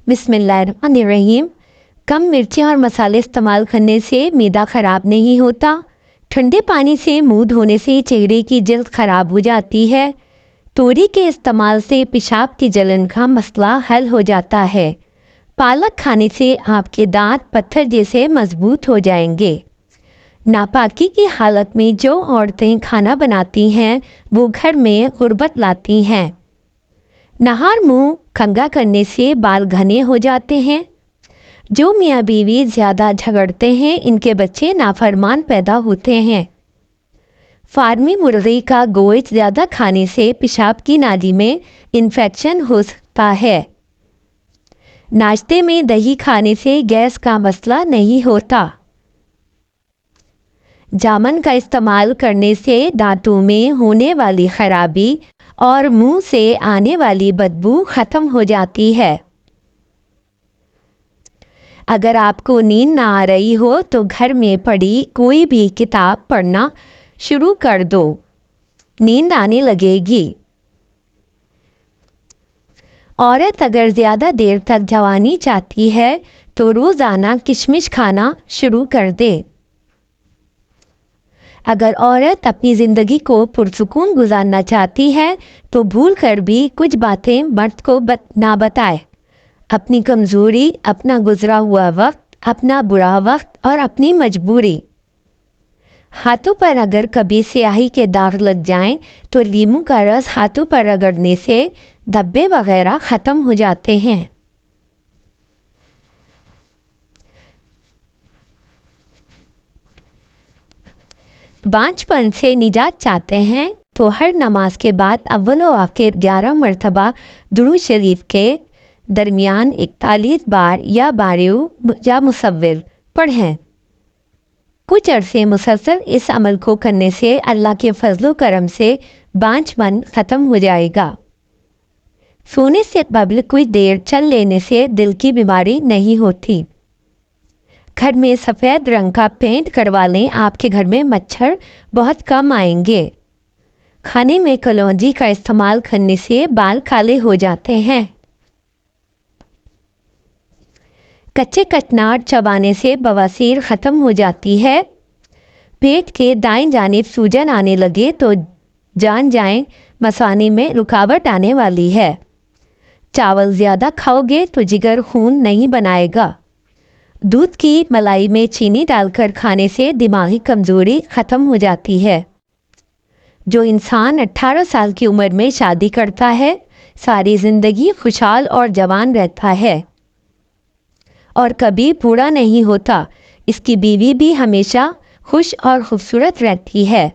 बिस्मिल्लाहिर्रहमानिर्रहीम। कम मिर्चें और मसाले इस्तेमाल करने से मैदा ख़राब नहीं होता। ठंडे पानी से मुंह धोने से चेहरे की जल्द ख़राब हो जाती है। तोरी के इस्तेमाल से पेशाब की जलन का मसला हल हो जाता है। पालक खाने से आपके दांत पत्थर जैसे मजबूत हो जाएंगे। नापाकी की हालत में जो औरतें खाना बनाती हैं वो घर में गुर्बत लाती हैं। नहार मुंह कंघा करने से बाल घने हो जाते हैं। जो मियाँ बीवी ज़्यादा झगड़ते हैं इनके बच्चे नाफरमान पैदा होते हैं। फार्मी मुर्गी का गोश्त ज़्यादा खाने से पेशाब की नाली में इन्फेक्शन हो सकता है। नाश्ते में दही खाने से गैस का मसला नहीं होता। जामुन का इस्तेमाल करने से दांतों में होने वाली खराबी और मुंह से आने वाली बदबू खत्म हो जाती है। अगर आपको नींद ना आ रही हो तो घर में पड़ी कोई भी किताब पढ़ना शुरू कर दो, नींद आने लगेगी। औरत अगर ज़्यादा देर तक जवानी चाहती है तो रोज़ाना किशमिश खाना शुरू कर दे। अगर औरत अपनी ज़िंदगी को पुरसुकून गुजारना चाहती है तो भूल कर भी कुछ बातें मर्द को ना बताए। अपनी कमज़ोरी, अपना गुजरा हुआ वक्त, अपना बुरा वक्त और अपनी मजबूरी। हाथों पर अगर कभी स्याही के दाग लग जाएं तो नींबू का रस हाथों पर रगड़ने से धब्बे वगैरह ख़त्म हो जाते हैं। बांझपन से निजात चाहते हैं तो हर नमाज के बाद अव्वल व आखिर 11 मरतबा दुरूद शरीफ के दरमियान 41 बार या बारियो या मुसव्विर पढ़ें। कुछ अरसे मुसलसल इस अमल को करने से अल्लाह के फजलो करम से बांझपन ख़त्म हो जाएगा। सोने से कबल कुछ देर चल लेने से दिल की बीमारी नहीं होती। घर में सफ़ेद रंग का पेंट करवा लें, आपके घर में मच्छर बहुत कम आएंगे। खाने में कलौंजी का इस्तेमाल करने से बाल काले हो जाते हैं। कच्चे कटनाट चबाने से बवासीर ख़त्म हो जाती है। पेट के दाएं जानिब सूजन आने लगे तो जान जाएं मसाने में रुकावट आने वाली है। चावल ज़्यादा खाओगे तो जिगर खून नहीं बनाएगा। दूध की मलाई में चीनी डालकर खाने से दिमागी कमज़ोरी ख़त्म हो जाती है। जो इंसान 18 साल की उम्र में शादी करता है सारी ज़िंदगी खुशहाल और जवान रहता है और कभी बूढ़ा नहीं होता। इसकी बीवी भी हमेशा खुश और खूबसूरत रहती है।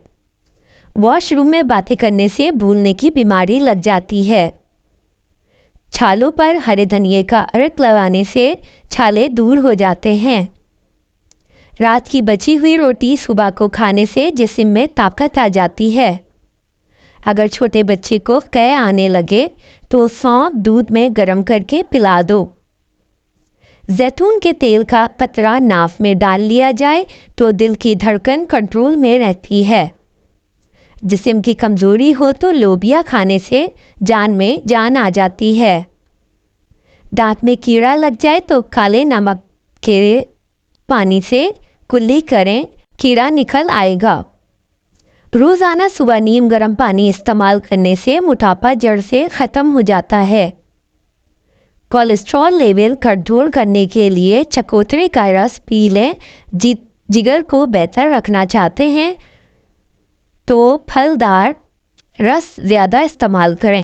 वॉशरूम में बातें करने से भूलने की बीमारी लग जाती है। छालों पर हरे धनिए का अर्क लगाने से छाले दूर हो जाते हैं। रात की बची हुई रोटी सुबह को खाने से जिस्म में ताकत आ जाती है। अगर छोटे बच्चे को कै आने लगे तो सौंफ दूध में गर्म करके पिला दो। जैतून के तेल का कतरा नाफ में डाल लिया जाए तो दिल की धड़कन कंट्रोल में रहती है। जिस्म की कमज़ोरी हो तो लोबिया खाने से जान में जान आ जाती है। दांत में कीड़ा लग जाए तो काले नमक के पानी से कुल्ली करें, कीड़ा निकल आएगा। रोज़ाना सुबह नीम गर्म पानी इस्तेमाल करने से मोटापा जड़ से ख़त्म हो जाता है। कोलेस्ट्रॉल लेवल कंट्रोल करने के लिए चकोतरे का रस पी लें। जिगर को बेहतर रखना चाहते हैं तो फलदार रस ज़्यादा इस्तेमाल करें।